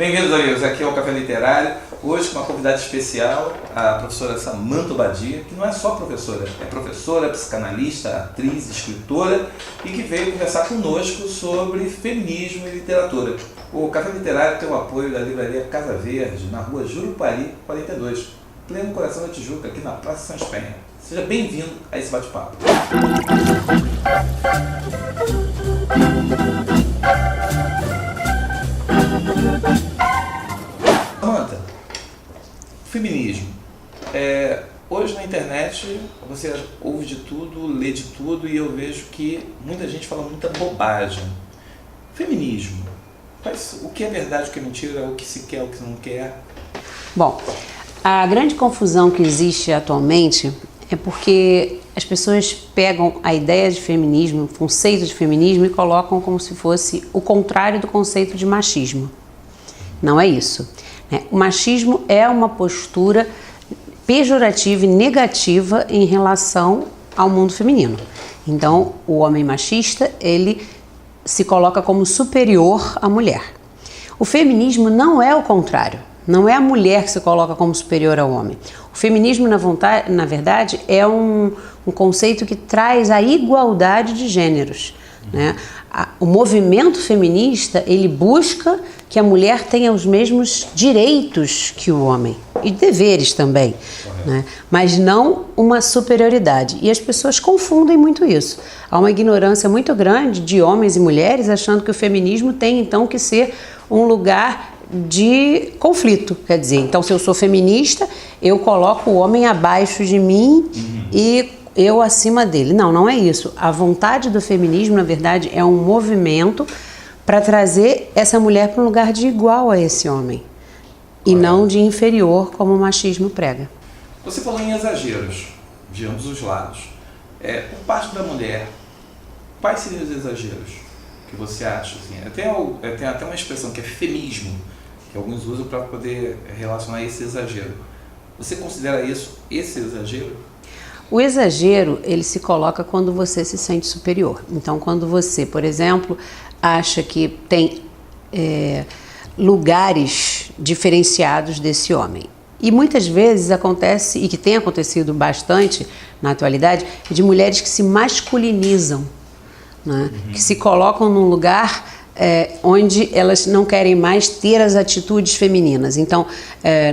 Bem-vindos, amigos, aqui é o Café Literário, hoje com uma convidada especial, a professora Samantha Badia, que não é só professora, é professora, psicanalista, atriz, escritora e que veio conversar conosco sobre feminismo e literatura. O Café Literário tem o apoio da livraria Casa Verde, na rua Jurupari 42, pleno coração da Tijuca, aqui na Praça São Espenha. Seja bem-vindo a esse bate-papo. Samantha, feminismo. Hoje na internet você ouve de tudo, lê de tudo e eu vejo que muita gente fala muita bobagem. Feminismo, o que é verdade, o que é mentira, o que se quer, o que não quer? Bom, a grande confusão que existe atualmente é porque as pessoas pegam a ideia de feminismo, o conceito de feminismo e colocam como se fosse o contrário do conceito de machismo. Não é isso. O machismo é uma postura pejorativa e negativa em relação ao mundo feminino. Então, o homem machista, ele se coloca como superior à mulher. O feminismo não é o contrário. Não é a mulher que se coloca como superior ao homem. O feminismo, na verdade, é um conceito que traz a igualdade de gêneros, né? O movimento feminista, ele busca que a mulher tenha os mesmos direitos que o homem e deveres também, né? Mas não uma superioridade. E as pessoas confundem muito isso. Há uma ignorância muito grande de homens e mulheres achando que o feminismo tem então que ser um lugar de conflito, quer dizer, então se eu sou feminista, eu coloco o homem abaixo de mim e eu acima dele. Não, não é isso. A vontade do feminismo, na verdade, é um movimento para trazer essa mulher para um lugar de igual a esse homem e não de inferior, como o machismo prega. Você falou em exageros de ambos os lados. Por parte da mulher, quais seriam os exageros que você acha? Assim? Tem até uma expressão que é feminismo, que alguns usam para poder relacionar esse exagero. Você considera isso esse exagero? O exagero, ele se coloca quando você se sente superior. Então, quando você, por exemplo, acha que tem lugares diferenciados desse homem. E muitas vezes acontece, e que tem acontecido bastante na atualidade, de mulheres que se masculinizam, né? Que se colocam num lugar onde elas não querem mais ter as atitudes femininas. Então,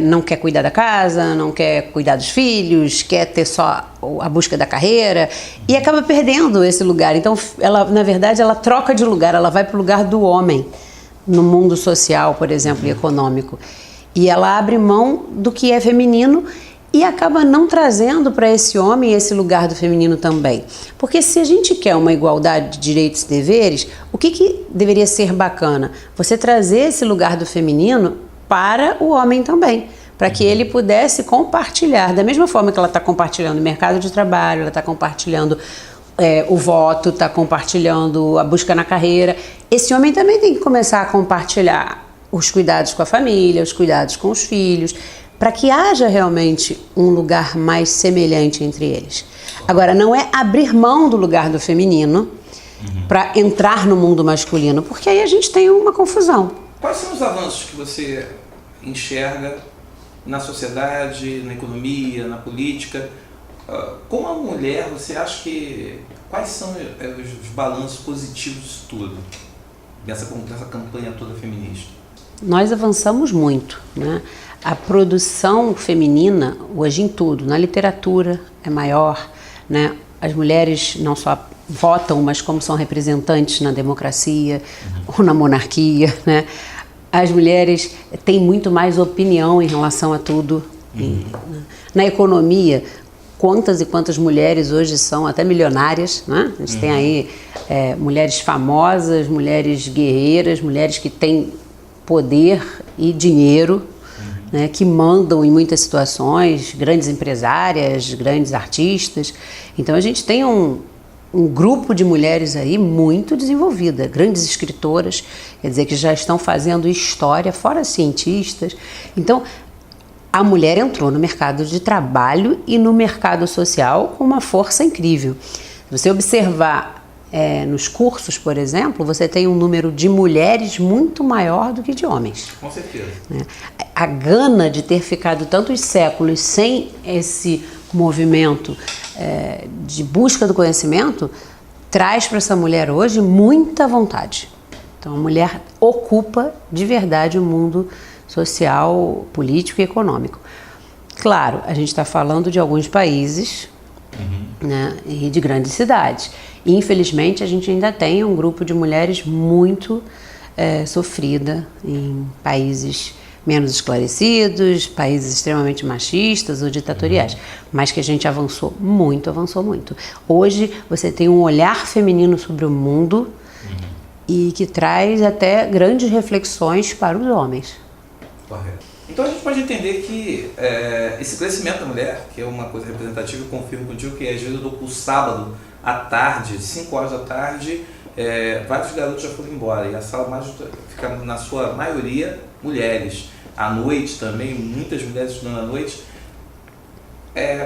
não quer cuidar da casa, não quer cuidar dos filhos, quer ter só a busca da carreira e acaba perdendo esse lugar. Então, ela, na verdade, ela troca de lugar, ela vai para o lugar do homem no mundo social, por exemplo, e econômico. E ela abre mão do que é feminino e acaba não trazendo para esse homem esse lugar do feminino também. Porque se a gente quer uma igualdade de direitos e deveres, o que deveria ser bacana? Você trazer esse lugar do feminino para o homem também, para que ele pudesse compartilhar, da mesma forma que ela está compartilhando o mercado de trabalho, ela está compartilhando o voto, está compartilhando a busca na carreira. Esse homem também tem que começar a compartilhar os cuidados com a família, os cuidados com os filhos, para que haja realmente um lugar mais semelhante entre eles. Agora, não é abrir mão do lugar do feminino para entrar no mundo masculino, porque aí a gente tem uma confusão. Quais são os avanços que você enxerga na sociedade, na economia, na política? Como a mulher, você acha que... Quais são os balanços positivos disso tudo, dessa campanha toda feminista? Nós avançamos muito, né? A produção feminina, hoje em tudo, na literatura é maior, né? As mulheres não só votam, mas como são representantes na democracia ou na monarquia, né? As mulheres têm muito mais opinião em relação a tudo. Na economia, quantas e quantas mulheres hoje são até milionárias, né? A gente tem aí mulheres famosas, mulheres guerreiras, mulheres que têm poder e dinheiro, né, que mandam em muitas situações, grandes empresárias, grandes artistas. Então a gente tem um grupo de mulheres aí muito desenvolvida, grandes escritoras, quer dizer, que já estão fazendo história, fora cientistas. Então a mulher entrou no mercado de trabalho e no mercado social com uma força incrível. Se você observar nos cursos, por exemplo, você tem um número de mulheres muito maior do que de homens. Com certeza. Né? A gana de ter ficado tantos séculos sem esse movimento de busca do conhecimento traz para essa mulher hoje muita vontade. Então a mulher ocupa de verdade o mundo social, político e econômico. Claro, a gente está falando de alguns países, né, e de grandes cidades. E, infelizmente, a gente ainda tem um grupo de mulheres muito sofrida em países menos esclarecidos, países extremamente machistas ou ditatoriais, mas que a gente avançou muito, avançou muito. Hoje você tem um olhar feminino sobre o mundo e que traz até grandes reflexões para os homens. Correto. Então a gente pode entender que esse crescimento da mulher, que é uma coisa representativa, eu confirmo contigo que às vezes eu dou por sábado à tarde, 5 horas da tarde, vários garotos já foram embora e a sala mais fica na sua maioria mulheres. À noite também, muitas mulheres estudando à noite.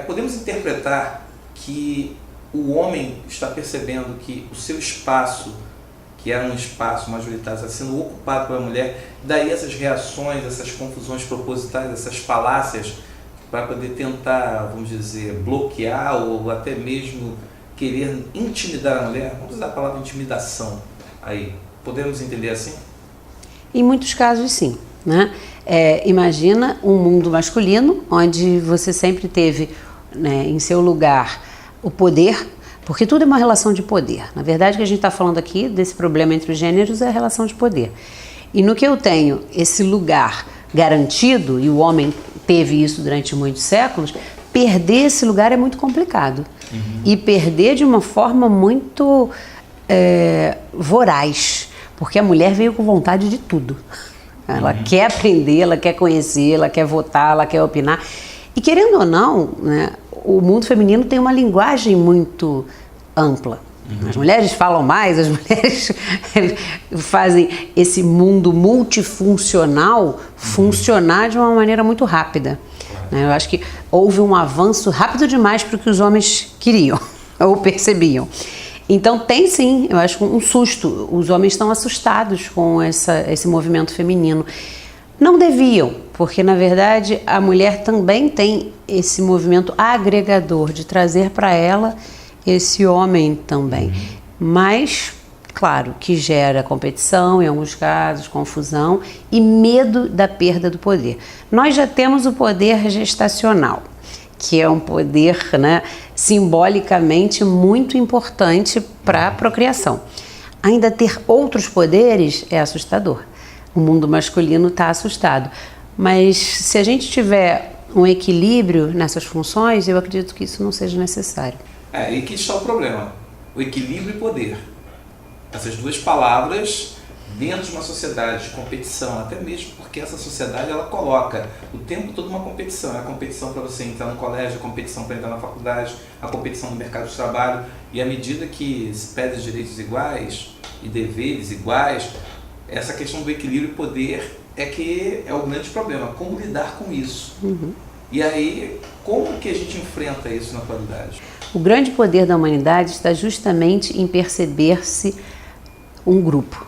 Podemos interpretar que o homem está percebendo que o seu espaço, que era um espaço majoritário, está sendo ocupado pela mulher, daí essas reações, essas confusões propositais, essas falácias, para poder tentar, vamos dizer, bloquear ou até mesmo querer intimidar a mulher. Vamos usar a palavra intimidação aí. Podemos entender assim? Em muitos casos, sim. Né? Imagina um mundo masculino, onde você sempre teve, né, em seu lugar o poder, porque tudo é uma relação de poder. Na verdade, o que a gente está falando aqui desse problema entre os gêneros é a relação de poder. E no que eu tenho esse lugar garantido, e o homem teve isso durante muitos séculos, perder esse lugar é muito complicado. E perder de uma forma muito voraz, porque a mulher veio com vontade de tudo. Ela quer aprender, ela quer conhecer, ela quer votar, ela quer opinar. E querendo ou não, né, o mundo feminino tem uma linguagem muito ampla. As mulheres falam mais, as mulheres fazem esse mundo multifuncional funcionar de uma maneira muito rápida. Eu acho que houve um avanço rápido demais para o que os homens queriam ou percebiam. Então tem sim, eu acho, um susto. Os homens estão assustados com esse movimento feminino. Não deviam, porque na verdade a mulher também tem esse movimento agregador de trazer para ela esse homem também. Mas, claro, que gera competição, em alguns casos, confusão e medo da perda do poder. Nós já temos o poder gestacional, que é um poder, né, simbolicamente muito importante para a procriação. Ainda ter outros poderes é assustador. O mundo masculino está assustado. Mas se a gente tiver um equilíbrio nessas funções, eu acredito que isso não seja necessário. E aqui está o problema, o equilíbrio e poder. Essas duas palavras dentro de uma sociedade de competição, até mesmo porque essa sociedade ela coloca o tempo todo uma competição. É a competição para você entrar no colégio, a competição para entrar na faculdade, a competição no mercado de trabalho. E à medida que se pede direitos iguais e deveres iguais, essa questão do equilíbrio e poder que é o grande problema. Como lidar com isso? E aí, como que a gente enfrenta isso na atualidade? O grande poder da humanidade está justamente em perceber-se um grupo.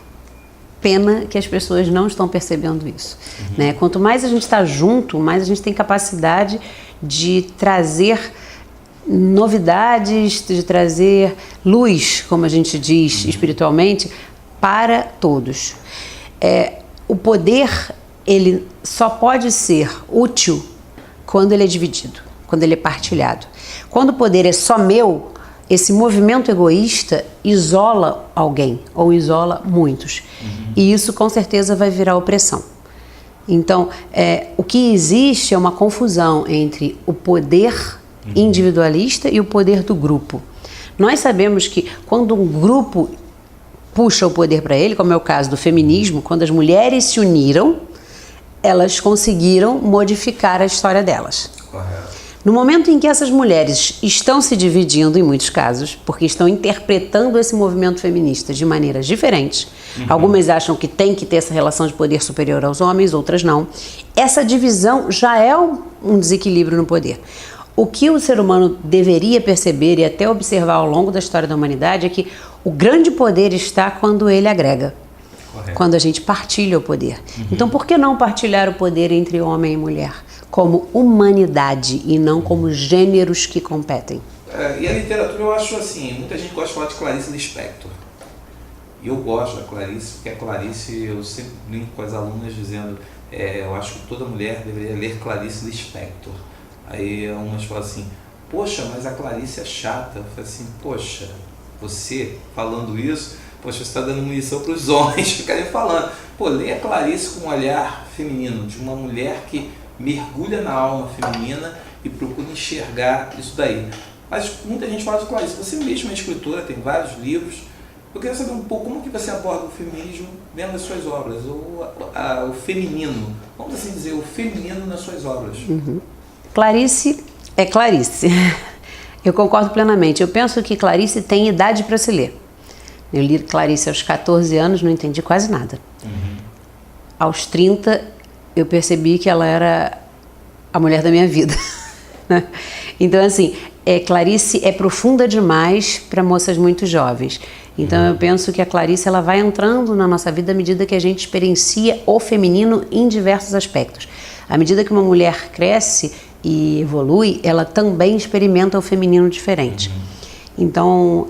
Pena que as pessoas não estão percebendo isso. Né? Quanto mais a gente está junto, mais a gente tem capacidade de trazer novidades, de trazer luz, como a gente diz espiritualmente, para todos. O poder, ele só pode ser útil quando ele é dividido, quando ele é partilhado. Quando o poder é só meu, esse movimento egoísta isola alguém ou isola muitos. E isso com certeza vai virar opressão. Então, o que existe é uma confusão entre o poder individualista e o poder do grupo. Nós sabemos que quando um grupo puxa o poder para ele, como é o caso do feminismo, quando as mulheres se uniram, elas conseguiram modificar a história delas. Correto. No momento em que essas mulheres estão se dividindo, em muitos casos, porque estão interpretando esse movimento feminista de maneiras diferentes, algumas acham que tem que ter essa relação de poder superior aos homens, outras não. Essa divisão já é um desequilíbrio no poder. O que o ser humano deveria perceber e até observar ao longo da história da humanidade é que O grande poder está quando ele agrega. Correto. Quando a gente partilha o poder. Então, por que não partilhar o poder entre homem e mulher? Como humanidade e não como gêneros que competem. E a literatura, eu acho assim, muita gente gosta de falar de Clarice Lispector. E eu gosto da Clarice, porque a Clarice, eu sempre brinco com as alunas dizendo, eu acho que toda mulher deveria ler Clarice Lispector. Aí umas falam assim, poxa, mas a Clarice é chata. Eu falei assim, poxa, você falando isso, poxa, você está dando munição para os homens ficarem falando. Pô, leia Clarice com um olhar feminino, de uma mulher que mergulha na alma feminina e procura enxergar isso daí. Mas muita gente fala de Clarice, você mesma é escritora, tem vários livros. Eu queria saber um pouco como que você aborda o feminismo dentro das suas obras, ou o feminino, vamos assim dizer, o feminino nas suas obras. Clarice é Clarice. Eu concordo plenamente. Eu penso que Clarice tem idade para se ler. Eu li Clarice aos 14 anos, não entendi quase nada. Aos 30, eu percebi que ela era a mulher da minha vida. Então, assim, Clarice é profunda demais para moças muito jovens. Então, eu penso que a Clarice ela vai entrando na nossa vida à medida que a gente experiencia o feminino em diversos aspectos. À medida que uma mulher cresce e evolui, ela também experimenta o feminino diferente. Então,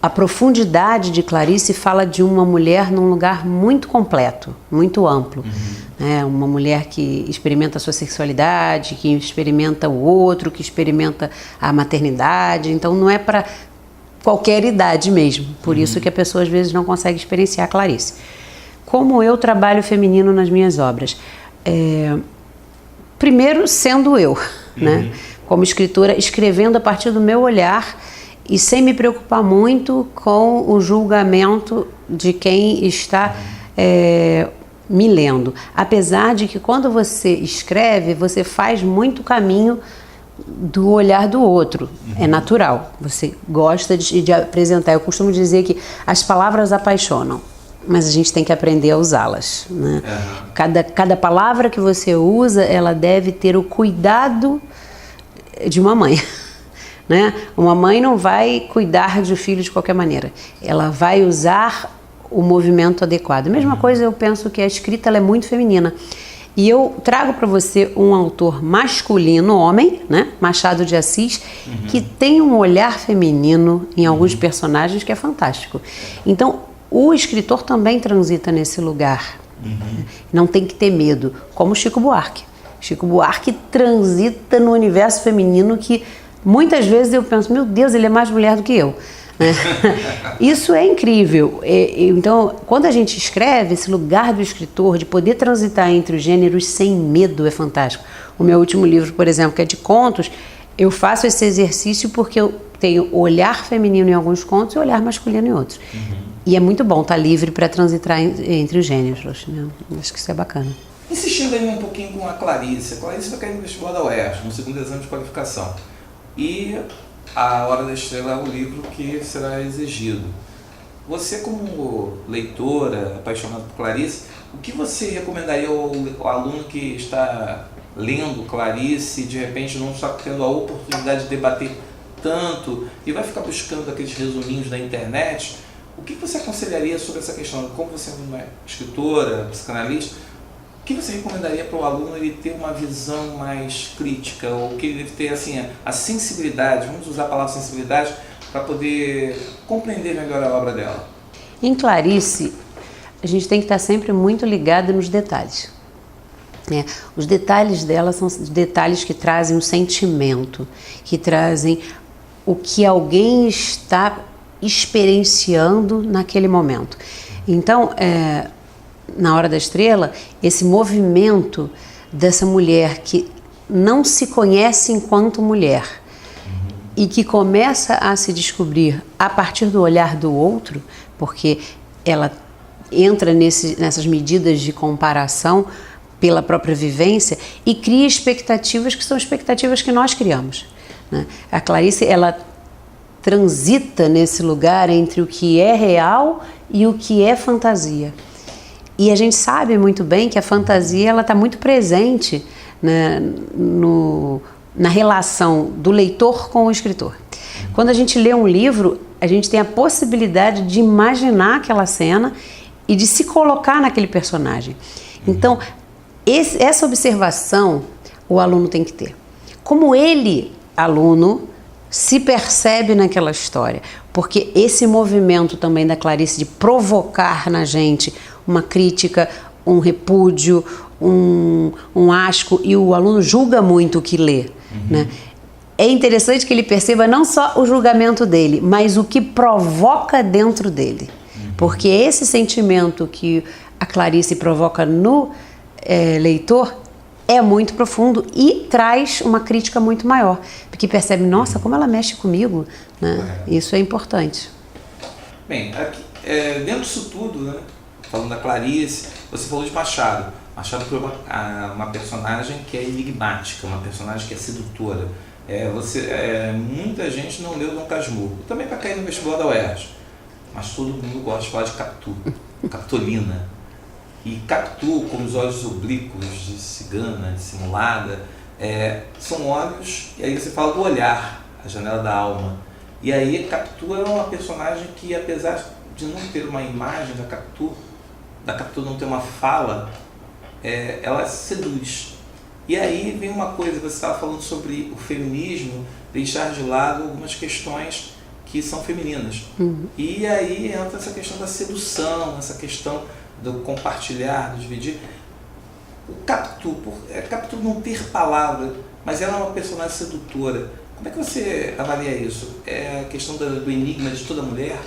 a profundidade de Clarice fala de uma mulher num lugar muito completo, muito amplo. Uma mulher que experimenta a sua sexualidade, que experimenta o outro, que experimenta a maternidade. Então, não é para qualquer idade mesmo. Por isso que a pessoa às vezes não consegue experienciar Clarice. Como eu trabalho feminino nas minhas obras? Primeiro, sendo eu, né? Como escritora, escrevendo a partir do meu olhar e sem me preocupar muito com o julgamento de quem está me lendo. Apesar de que quando você escreve, você faz muito caminho do olhar do outro. É natural. Você gosta de apresentar. Eu costumo dizer que as palavras apaixonam, mas a gente tem que aprender a usá-las, né? Cada palavra que você usa, ela deve ter o cuidado de uma mãe. Né? Uma mãe não vai cuidar de um filho de qualquer maneira. Ela vai usar o movimento adequado. A mesma coisa, eu penso que a escrita ela é muito feminina. E eu trago para você um autor masculino, homem, né? Machado de Assis, que tem um olhar feminino em alguns personagens que é fantástico. Então, o escritor também transita nesse lugar. Não tem que ter medo, como Chico Buarque. Chico Buarque transita no universo feminino que muitas vezes eu penso, meu Deus, ele é mais mulher do que eu. Isso é incrível. Então, quando a gente escreve, esse lugar do escritor, de poder transitar entre os gêneros sem medo, é fantástico. O meu último livro, por exemplo, que é de contos, eu faço esse exercício porque eu tenho olhar feminino em alguns contos e olhar masculino em outros. E é muito bom estar livre para transitar entre os gêneros. Acho que isso é bacana. Insistindo aí um pouquinho com a Clarice. A Clarice vai cair no vestibular da UERJ, no segundo exame de qualificação. E A Hora da Estrela é o livro que será exigido. Você, como leitora, apaixonada por Clarice, o que você recomendaria ao aluno que está lendo Clarice e de repente não está tendo a oportunidade de debater tanto e vai ficar buscando aqueles resuminhos da internet? O que você aconselharia sobre essa questão? Como você é uma escritora, psicanalista, o que você recomendaria para o aluno ele ter uma visão mais crítica, ou que ele deve ter assim, a sensibilidade, vamos usar a palavra sensibilidade, para poder compreender melhor a obra dela? Em Clarice, a gente tem que estar sempre muito ligado nos detalhes. Os detalhes dela são detalhes que trazem um sentimento, que trazem o que alguém está experienciando naquele momento. Então, na Hora da Estrela, esse movimento dessa mulher que não se conhece enquanto mulher e que começa a se descobrir a partir do olhar do outro, porque ela entra nessas medidas de comparação pela própria vivência e cria expectativas que são expectativas que nós criamos, né? A Clarice, ela transita nesse lugar entre o que é real e o que é fantasia. E a gente sabe muito bem que a fantasia ela está muito presente, né, na relação do leitor com o escritor. Quando a gente lê um livro, a gente tem a possibilidade de imaginar aquela cena e de se colocar naquele personagem. Então, essa observação o aluno tem que ter. Como ele, aluno, se percebe naquela história. Porque esse movimento também da Clarice de provocar na gente uma crítica, um repúdio, um asco, e o aluno julga muito o que lê, né? É interessante que ele perceba não só o julgamento dele, mas o que provoca dentro dele. Porque esse sentimento que a Clarice provoca no leitor é muito profundo e traz uma crítica muito maior. Porque percebe, nossa, como ela mexe comigo, né? Isso é importante. Bem, aqui, dentro disso tudo, né, falando da Clarice, você falou de Machado. Machado foi uma personagem que é enigmática, uma personagem que é sedutora. Muita gente não leu Dom Casmurro, também para cair no vestibular da UERJ, mas todo mundo gosta de falar de Capitu, Capitolina. E Capitu, com os olhos oblíquos de cigana, dissimulada, são olhos, e aí você fala do olhar, a janela da alma. E aí Capitu é uma personagem que, apesar de não ter uma imagem da Capitu não ter uma fala, ela seduz. E aí vem uma coisa, você estava falando sobre o feminismo, deixar de lado algumas questões que são femininas. E aí entra essa questão da sedução, essa questão do compartilhar, do dividir. O Capitu, Capitu não ter palavra, mas ela é uma personagem sedutora. Como é que você avalia isso? É a questão do enigma de toda mulher,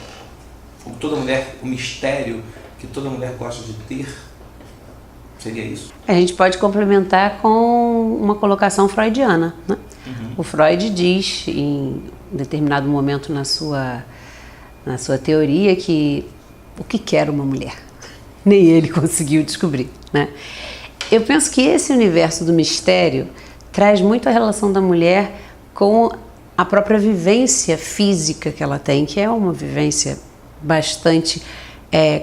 o mistério que toda mulher gosta de ter? Seria isso? A gente pode complementar com uma colocação freudiana, né? O Freud diz, em determinado momento na sua teoria, que o que quer uma mulher? Nem ele conseguiu descobrir, né? Eu penso que esse universo do mistério traz muito a relação da mulher com a própria vivência física que ela tem, que é uma vivência bastante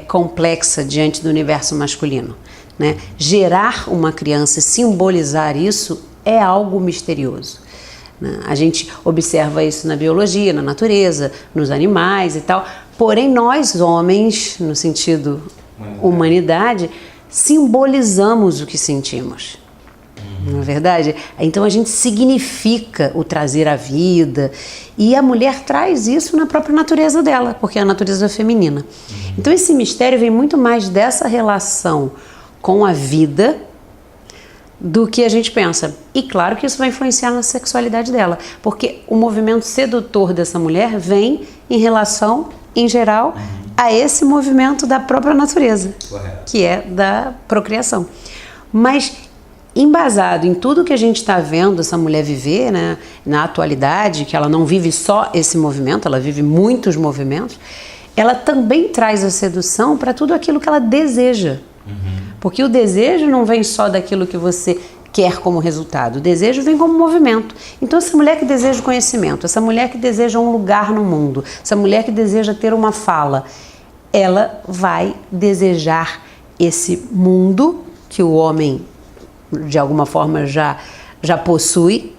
complexa diante do universo masculino, né? Gerar uma criança e simbolizar isso é algo misterioso, né? A gente observa isso na biologia, na natureza, nos animais e tal. Porém, nós homens, no sentido humanidade, simbolizamos o que sentimos. Não é verdade? Então a gente significa o trazer à vida, e a mulher traz isso na própria natureza dela, porque é a natureza feminina. Então esse mistério vem muito mais dessa relação com a vida do que a gente pensa. E claro que isso vai influenciar na sexualidade dela, porque o movimento sedutor dessa mulher vem em relação, em geral, a esse movimento da própria natureza, que é da procriação. Mas embasado em tudo que a gente está vendo essa mulher viver, né, na atualidade, que ela não vive só esse movimento, ela vive muitos movimentos, ela também traz a sedução para tudo aquilo que ela deseja. Porque o desejo não vem só daquilo que você quer como resultado, o desejo vem como movimento. Então essa mulher que deseja conhecimento, essa mulher que deseja um lugar no mundo, essa mulher que deseja ter uma fala, ela vai desejar esse mundo que o homem de alguma forma já possui.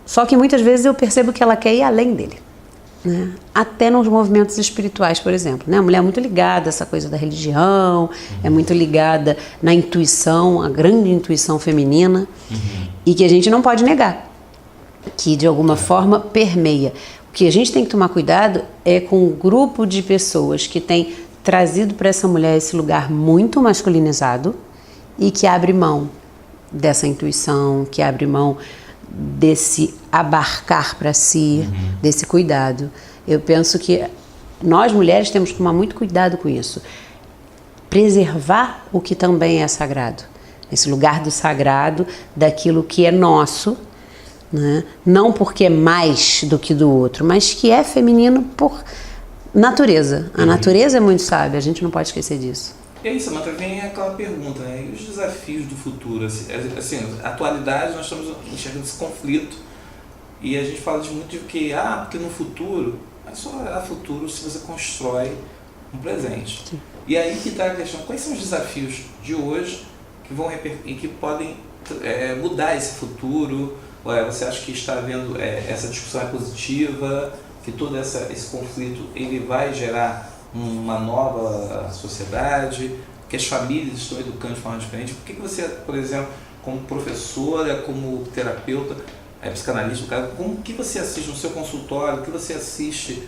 Só que muitas vezes eu percebo que ela quer ir além dele, né? Até nos movimentos espirituais, por exemplo, né? A mulher é muito ligada a essa coisa da religião, é muito ligada na intuição, a grande intuição feminina, e que a gente não pode negar, que de alguma forma permeia. O que a gente tem que tomar cuidado é com um grupo de pessoas que tem trazido para essa mulher esse lugar muito masculinizado e que abre mão dessa intuição, que abre mão desse abarcar para si, desse cuidado. Eu penso que nós mulheres temos que tomar muito cuidado com isso. Preservar o que também é sagrado. Esse lugar do sagrado, daquilo que é nosso, né? Não porque é mais do que do outro, mas que é feminino por natureza. A natureza é muito sábia, a gente não pode esquecer disso. E aí, Samantha, vem aquela pergunta, né? E os desafios do futuro? Assim, na atualidade nós estamos enxergando esse conflito e a gente fala muito de que, porque no futuro, é só futuro se você constrói um presente. Sim. E aí que está a questão, quais são os desafios de hoje que vão e que podem mudar esse futuro? Você acha que está havendo essa discussão é positiva? que todo esse conflito ele vai gerar uma nova sociedade, que as famílias estão educando de forma diferente? Por que você, por exemplo, como professora, como terapeuta, psicanalista, como que você assiste no seu consultório, o que você assiste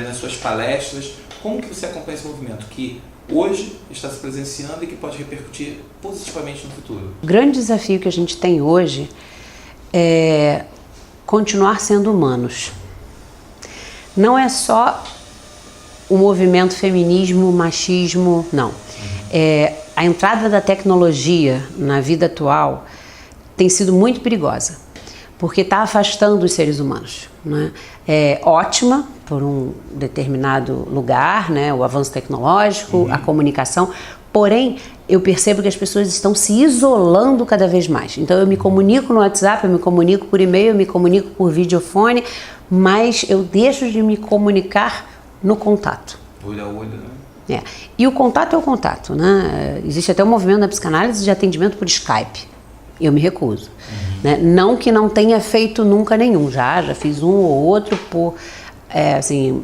nas suas palestras, como que você acompanha esse movimento que hoje está se presenciando e que pode repercutir positivamente no futuro? O grande desafio que a gente tem hoje é continuar sendo humanos. Não é só o movimento feminismo, machismo, não. A entrada da tecnologia na vida atual tem sido muito perigosa, porque está afastando os seres humanos, né? É ótima por um determinado lugar, né? O avanço tecnológico, a comunicação, porém eu percebo que as pessoas estão se isolando cada vez mais. Então eu me comunico no WhatsApp, eu me comunico por e-mail, eu me comunico por videofone, mas eu deixo de me comunicar no contato. Olho a olho, né? E o contato é o contato, né? Existe até um movimento na psicanálise de atendimento por Skype. Eu me recuso. Né? Não que não tenha feito nunca nenhum, já fiz um ou outro por, assim,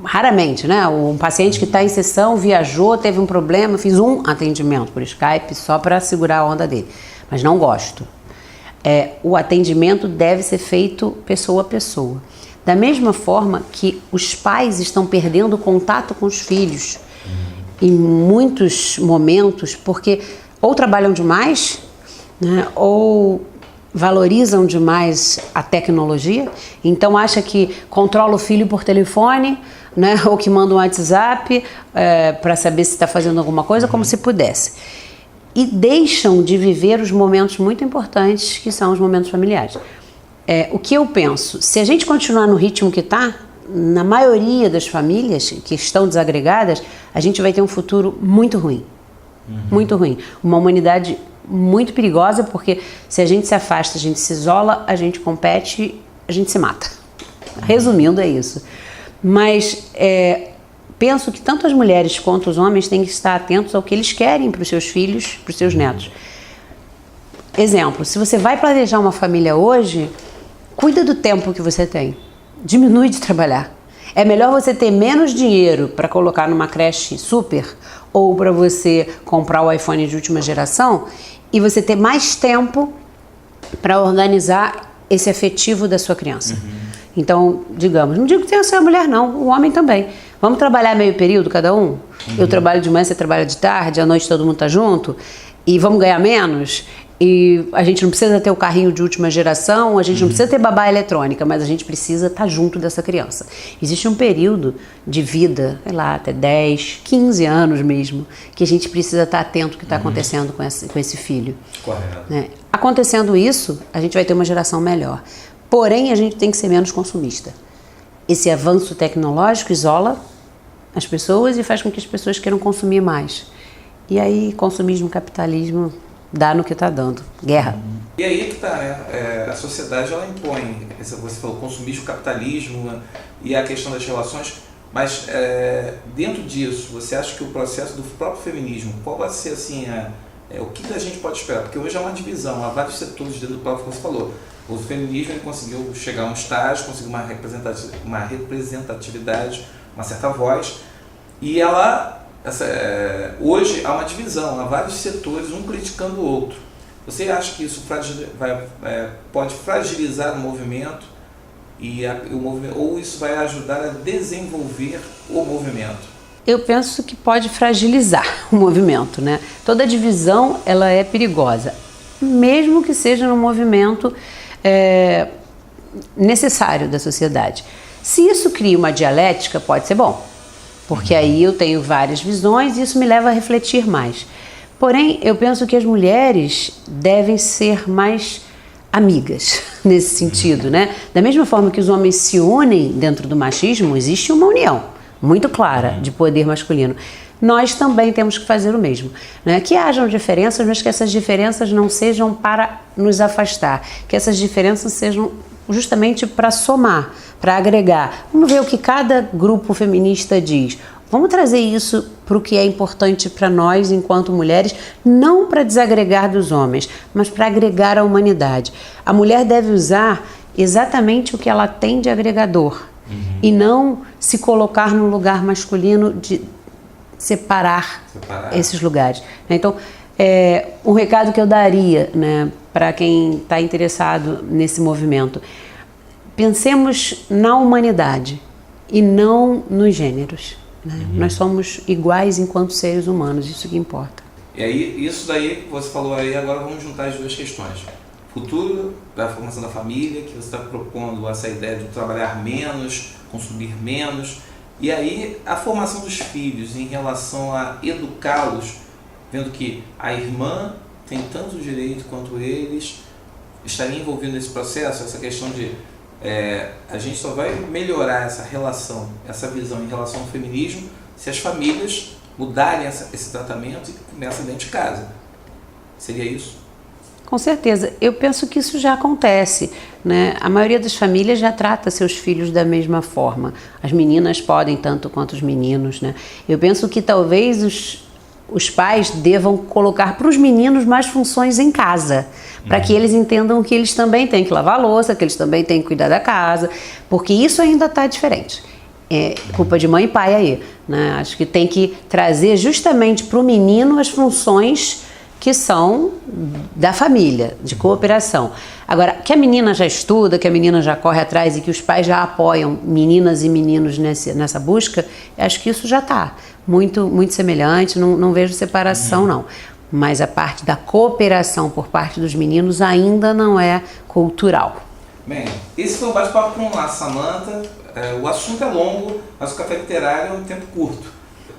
raramente, né? Um paciente que está em sessão, viajou, teve um problema, fiz um atendimento por Skype só para segurar a onda dele, mas não gosto. O atendimento deve ser feito pessoa a pessoa. Da mesma forma que os pais estão perdendo o contato com os filhos em muitos momentos, porque ou trabalham demais, né, ou valorizam demais a tecnologia, então acha que controla o filho por telefone, né, ou que manda um WhatsApp para saber se está fazendo alguma coisa, como se pudesse. E deixam de viver os momentos muito importantes, que são os momentos familiares. O que eu penso, se a gente continuar no ritmo que está, na maioria das famílias que estão desagregadas, a gente vai ter um futuro muito ruim. Muito ruim. Uma humanidade muito perigosa, porque se a gente se afasta, a gente se isola, a gente compete, a gente se mata. Resumindo, é isso. Mas penso que tanto as mulheres quanto os homens têm que estar atentos ao que eles querem para os seus filhos, para os seus netos. Exemplo, se você vai planejar uma família hoje, cuida do tempo que você tem. Diminui de trabalhar. É melhor você ter menos dinheiro para colocar numa creche super ou para você comprar o iPhone de última geração e você ter mais tempo para organizar esse afetivo da sua criança. Então, digamos, não digo que tenha só a mulher não, o homem também. Vamos trabalhar meio período cada um? Eu trabalho de manhã, você trabalha de tarde, à noite todo mundo está junto e vamos ganhar menos? E a gente não precisa ter o carrinho de última geração, a gente não precisa ter babá eletrônica, mas a gente precisa estar junto dessa criança. Existe um período de vida, sei lá, até 10, 15 anos mesmo, que a gente precisa estar atento ao que está acontecendo com esse filho. Correto. Né? Acontecendo isso, a gente vai ter uma geração melhor. Porém, a gente tem que ser menos consumista. Esse avanço tecnológico isola as pessoas e faz com que as pessoas queiram consumir mais. E aí, consumismo, capitalismo... dá no que está dando, guerra. E aí que está, né? A sociedade ela impõe, você falou consumismo, capitalismo, né? E a questão das relações, mas dentro disso, você acha que o processo do próprio feminismo, qual vai ser assim, o que a gente pode esperar? Porque hoje há uma divisão, há vários setores dentro do próprio que você falou. O feminismo ele conseguiu chegar a um estágio, conseguiu uma representatividade, uma certa voz, e ela... hoje há uma divisão, há vários setores, um criticando o outro. Você acha que isso pode fragilizar o movimento, ou isso vai ajudar a desenvolver o movimento? Eu penso que pode fragilizar o movimento, né? Toda divisão ela é perigosa, mesmo que seja num movimento necessário da sociedade. Se isso cria uma dialética, pode ser bom. Porque aí eu tenho várias visões e isso me leva a refletir mais. Porém, eu penso que as mulheres devem ser mais amigas nesse sentido, né? Da mesma forma que os homens se unem dentro do machismo, existe uma união muito clara de poder masculino. Nós também temos que fazer o mesmo, né? Que hajam diferenças, mas que essas diferenças não sejam para nos afastar, que essas diferenças sejam justamente para somar, para agregar. Vamos ver o que cada grupo feminista diz. Vamos trazer isso para o que é importante para nós enquanto mulheres, não para desagregar dos homens, mas para agregar a humanidade. A mulher deve usar exatamente o que ela tem de agregador e não se colocar no lugar masculino de separar esses lugares. Então, um recado que eu daria, né, para quem está interessado nesse movimento: pensemos na humanidade e não nos gêneros. Né? Nós somos iguais enquanto seres humanos, isso que importa. E aí, isso daí, você falou aí, agora vamos juntar as duas questões. Futuro da formação da família, que você está propondo essa ideia de trabalhar menos, consumir menos, e aí a formação dos filhos em relação a educá-los, vendo que a irmã tem tanto direito quanto eles, estaria envolvido nesse processo, essa questão de a gente só vai melhorar essa relação, essa visão em relação ao feminismo, se as famílias mudarem esse tratamento e começam dentro de casa. Seria isso? Com certeza. Eu penso que isso já acontece, né? A maioria das famílias já trata seus filhos da mesma forma. As meninas podem tanto quanto os meninos, né? Eu penso que talvez os pais devam colocar para os meninos mais funções em casa, para que eles entendam que eles também têm que lavar a louça, que eles também têm que cuidar da casa, porque isso ainda está diferente. É culpa de mãe e pai aí, né? Acho que tem que trazer justamente para o menino as funções que são da família, de cooperação. Agora, que a menina já estuda, que a menina já corre atrás e que os pais já apoiam meninas e meninos nessa busca, acho que isso já está muito, muito semelhante, não vejo separação não. Mas a parte da cooperação por parte dos meninos ainda não é cultural. Bem, esse foi o bate-papo com a Samantha. O assunto é longo, mas o Café Literário é um tempo curto.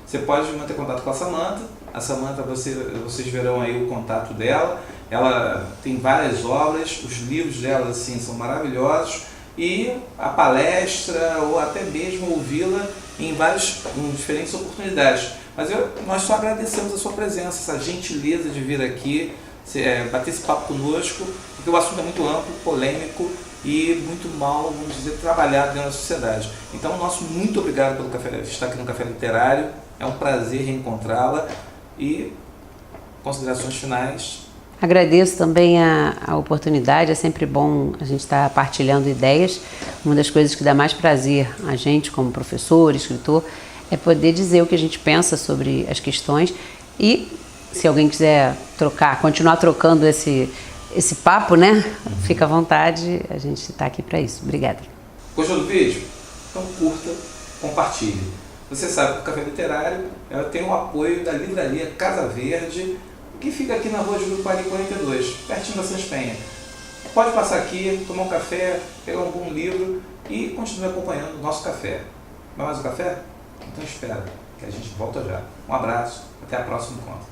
Você pode manter contato com a Samantha. A Samantha, vocês verão aí o contato dela. Ela tem várias obras, os livros dela assim, são maravilhosos. E a palestra, ou até mesmo ouvi-la em diferentes oportunidades. Mas nós só agradecemos a sua presença, essa gentileza de vir aqui, bater esse papo conosco, porque o assunto é muito amplo, polêmico e muito mal, vamos dizer, trabalhado dentro da sociedade. Então, nosso muito obrigado pelo estar aqui no Café Literário. É um prazer reencontrá-la. E considerações finais? Agradeço também a oportunidade, é sempre bom a gente estar partilhando ideias. Uma das coisas que dá mais prazer a gente como professor, escritor, é poder dizer o que a gente pensa sobre as questões. E se alguém quiser continuar trocando esse papo, né? Fica à vontade, a gente está aqui para isso. Obrigada. Gostou do vídeo? Então curta, compartilhe. Você sabe que o Café Literário tem o apoio da livraria Casa Verde, que fica aqui na rua de Grupo-Ari 42, pertinho da Sans Penha. Pode passar aqui, tomar um café, pegar um bom livro e continuar acompanhando o nosso café. Vai mais um café? Então espera, que a gente volta já. Um abraço, até a próxima encontro.